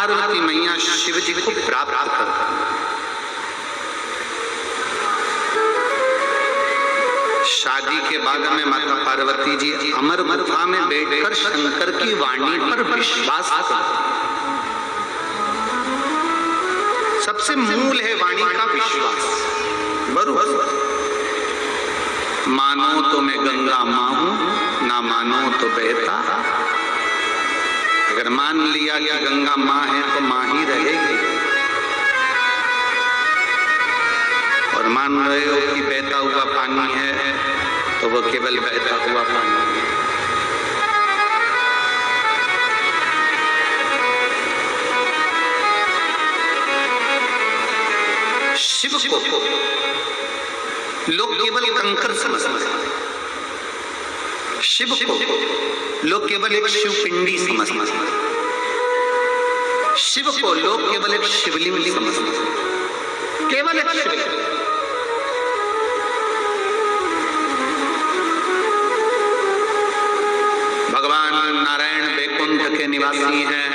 पार्वती मैया शिव जी को प्राप्त कर शादी के बाद में माता पार्वती जी अमर गुफा में बैठकर शंकर की वाणी पर विश्वास करते। सबसे मूल है वाणी का विश्वास। बरोबर, मानो तो मैं गंगा मां हूं, ना मानो तो बहता। अगर मान लिया कि गंगा मां है तो मां ही रहेगी, और मान रहे हो कि बहता हुआ पानी है तो वो केवल बहता हुआ पानी है। शिव को लोग केवल कंकर समझते हैं, शिव को लोग केवल एक शिव पिंडी समझते हैं, शिव को लोग केवल एक शिवलिंग समझते हैं, केवल एक शिवलिंग। भगवान नारायण वैकुंठ के निवासी हैं,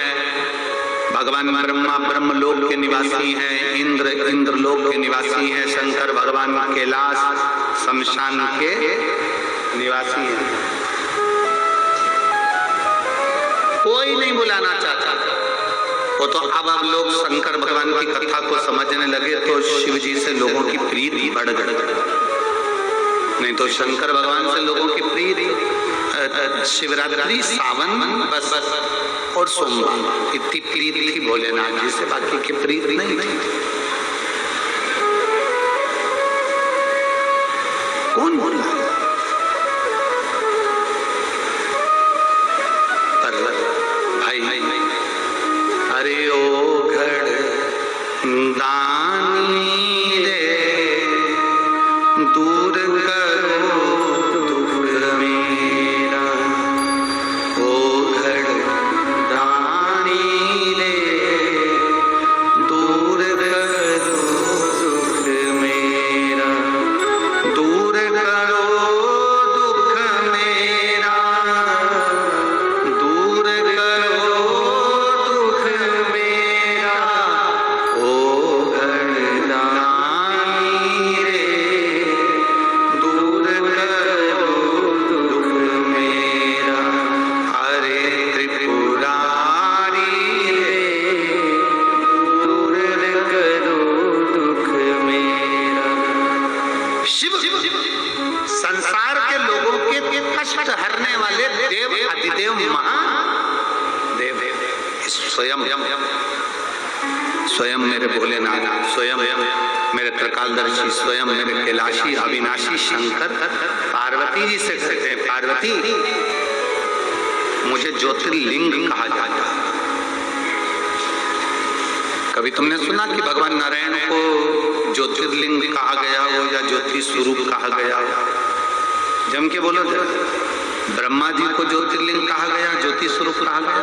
भगवान ब्रह्मा ब्रह्मलोक के निवासी हैं, इंद्र इंद्रलोक के निवासी हैं, शंकर भगवान कैलाश शमशान के निवासी हैं। कोई नहीं बुलाना चाहता। वो तो अब लोग शंकर भगवान की कथा को समझने लगे तो शिव जी से लोगों की प्रीति बढ़ गई। नहीं तो शंकर भगवान से लोगों की प्रीति शिवरात्रि, सावन बस और सोमवार, इतनी प्रीति थी भोलेनाथ जी से, बाकी की प्रीति नहीं थी। कौन बोला? पर भाई, अरे ओ घड़ दानी रे, दूर करो दुख मेरा। ओ घड़ दानी रे, दूर करो दुख मेरा, दूर करो दुख मेरा, दूर करो दुख मेरा। ओ घड़ दानी रे, दूर करो दुख मेरा। अरे त्रिपुरारी रे, दूर करो दुख मेरा। शिव संसार के लोगों के कष्ट हरने वाले देव अधिदेव महादेव स्वयं मेरे भोलेनाथ, स्वयं मेरे त्रिकालदर्शी, स्वयं मेरे कैलाशी अविनाशी शंकर पार्वती जी से कहते हैं, पार्वती मुझे ज्योतिर्लिंग कहा जाता है। कभी तुमने सुना कि भगवान नारायण को ज्योतिर्लिंग कहा गया हो या ज्योति स्वरूप कहा गया हो? जम के बोलो जरा। ब्रह्मा जी को ज्योतिर्लिंग कहा गया, ज्योति स्वरूप कहा गया?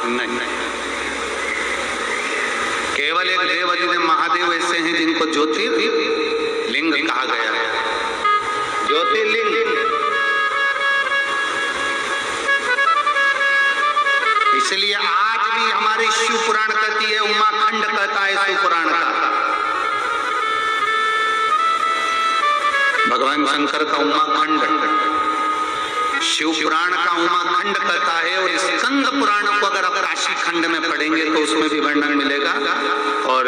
नहीं। केवल एक देव अधिदेव महादेव ऐसे हैं जिनको ज्योतिर्लिंग कहा गया है। ज्योतिर्लिंग इसलिए आज भी हमारी शिव पुराण कहती है, उमाखंड कहता है शिव पुराण का। भगवान शंकर का उमाखंड, शिव पुराण का उमाखंड कहता है। और स्कंद पुराण को अगर आप काशी खंड में पढ़ेंगे तो उसमें भी वर्णन मिलेगा। और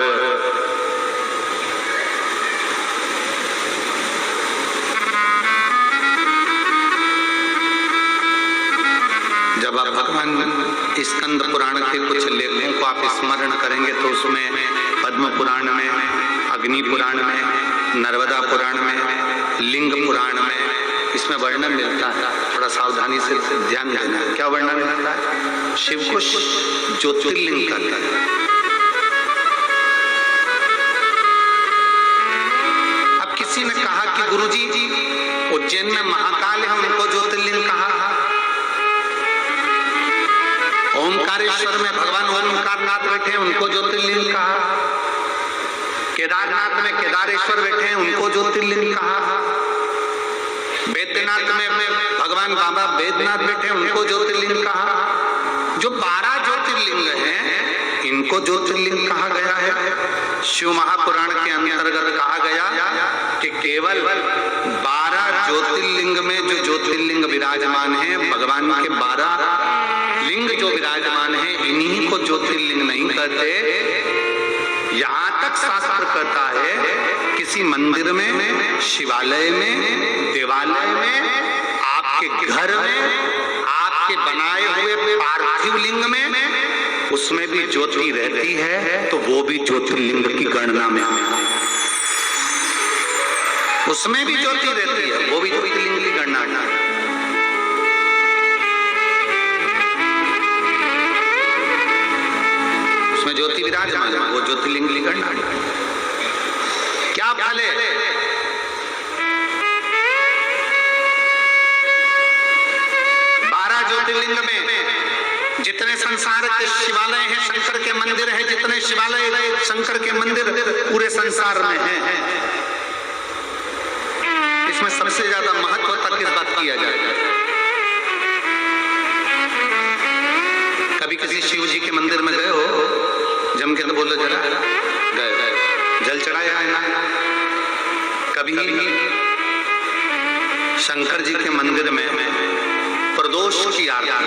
जब आप भगवान स्कंद पुराण के कुछ लेखों को आप स्मरण करेंगे तो उसमें पद्म पुराण में, अग्नि पुराण में, नर्मदा पुराण में, लिंग पुराण में इसमें वर्णन मिलता है। थोड़ा सावधानी से ध्यान देना है। क्या वर्णन मिलता है? शिव को ज्योतिर्लिंग कहता है। अब किसी ने कहा कि गुरुजी उज्जैन में महाकाल है, उनको ज्योतिर्लिंग कहा। ओमकारेश्वर में भगवान ओमकारनाथ बैठे हैं, उनको ज्योतिर्लिंग कहा। केदारनाथ में केदारेश्वर बैठे हैं, उनको ज्योतिर्लिंग कहा। बैद्यनाथ में भगवान बाबा बैद्यनाथ बैठे हैं, उनको ज्योतिर्लिंग कहा। जो 12 ज्योतिर्लिंग हैं इनको को ज्योतिर्लिंग कहा गया है? शिव महापुराण के अंतर्गत कहा गया कि केवल 12 ज्योतिर्लिंग में जो ज्योतिर्लिंग विराजमान है, भगवान के 12 लिंग जो विराजमान है, इन्हीं को ज्योतिर्लिंग नहीं कहते। यहाँ तक शास्त्र कहता है किसी मंदिर में, शिवालय में, देवालय में, आपके घर में, आपके बनाए हुए पार्थिव लिंग में, उसमें भी ज्योति रहती है तो वो भी ज्योतिर्लिंग की गणना में आएगा। उसमें भी ज्योति रहती है, वो भी ज्योतिर्लिंग की गणना में। उसमें ज्योति विराजमान है, वो ज्योतिर्लिंग की गणना में। क्या फल है? ज्योतिर्लिंग में जितने संसार के शिवालय हैं, शंकर के मंदिर हैं, जितने शिवालय शंकर के मंदिर पूरे संसार में हैं, इसमें सबसे ज्यादा महत्व तक किस बात किया जाएगा? कभी किसी शिव जी के मंदिर में गए हो? जम के तो बोलो जरा। गए? जल चढ़ाया है ना? कभी शंकर जी के मंदिर में प्रदोष की आरती,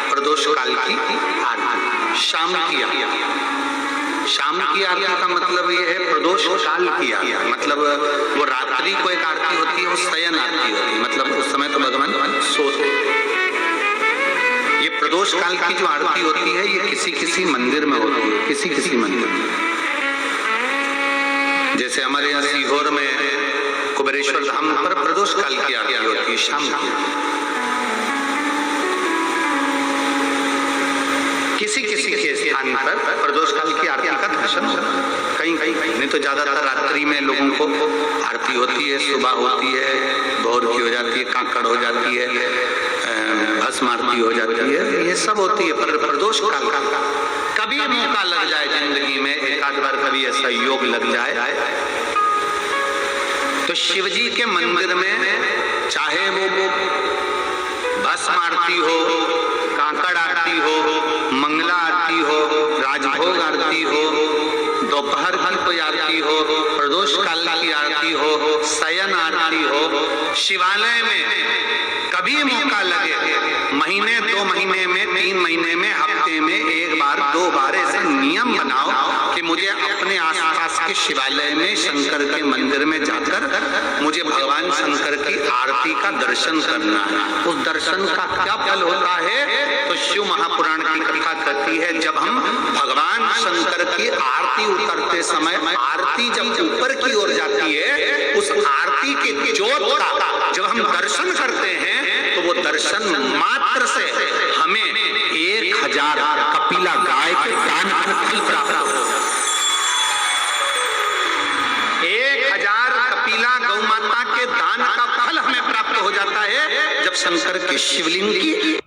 प्रदोष काल की आरती, शाम की आरती। शाम की आरती का मतलब ये है प्रदोष काल की आरती, मतलब वो रात्रि को एक आरती होती है, वो शयन आरती होती है, मतलब उस समय तो भगवान सोते। ये प्रदोष काल की जो आरती होती है, ये किसी किसी मंदिर में होती है, किसी किसी मंदिर में। जैसे हमारे यहाँ सीहोर में कुबेरेश्वर धाम पर प्रदोष काल की आरती होती है, शाम की। किसी किसी के स्थान पर प्रदोष काल की आरती का दर्शन कहीं नहीं तो ज्यादातर रात्रि में लोगों को आरती होती है, सुबह होती है, भोर की हो जाती है, काकड़ हो जाती है, भस्म आरती हो जाती है, ये सब होती है। पर प्रदोष काल का कभी मौका लग जाए जिंदगी में, एक आध बार कभी ऐसा योग लग जाए तो शिव जी के मंदिर में, चाहे वो भस्म आरती हो, काकड़ आरती हो, मंगला आरती हो, राजभोग आरती हो, दोपहर की कोई आरती हो, प्रदोष काल की आरती हो, शयन आरती हो, शिवालय में कभी मौका लगे, महीने 2 महीने में, 3 महीने में, हफ्ते में 1 बार 2 बार ऐसा नियम बनाओ कि मुझे अपने आसपास के शिवालय में, शंकर के मंदिर में जाकर मुझे भगवान शंकर की आरती का दर्शन करना है। उस दर्शन का क्या फल होता है? तो शिव महापुराण की कथा कहती है, जब हम भगवान शंकर की आरती उतरते समय, आरती जब ऊपर की ओर जाती है, उस आरती के ज्योत का जब हम दर्शन करते हैं तो वो दर्शन मात्र से हमें 1000 कपिला गाय के दान का फल प्राप्त होगा। 1000 कपिला गौ माता के दान का फल हमें प्राप्त हो जाता है जब शंकर के शिवलिंग की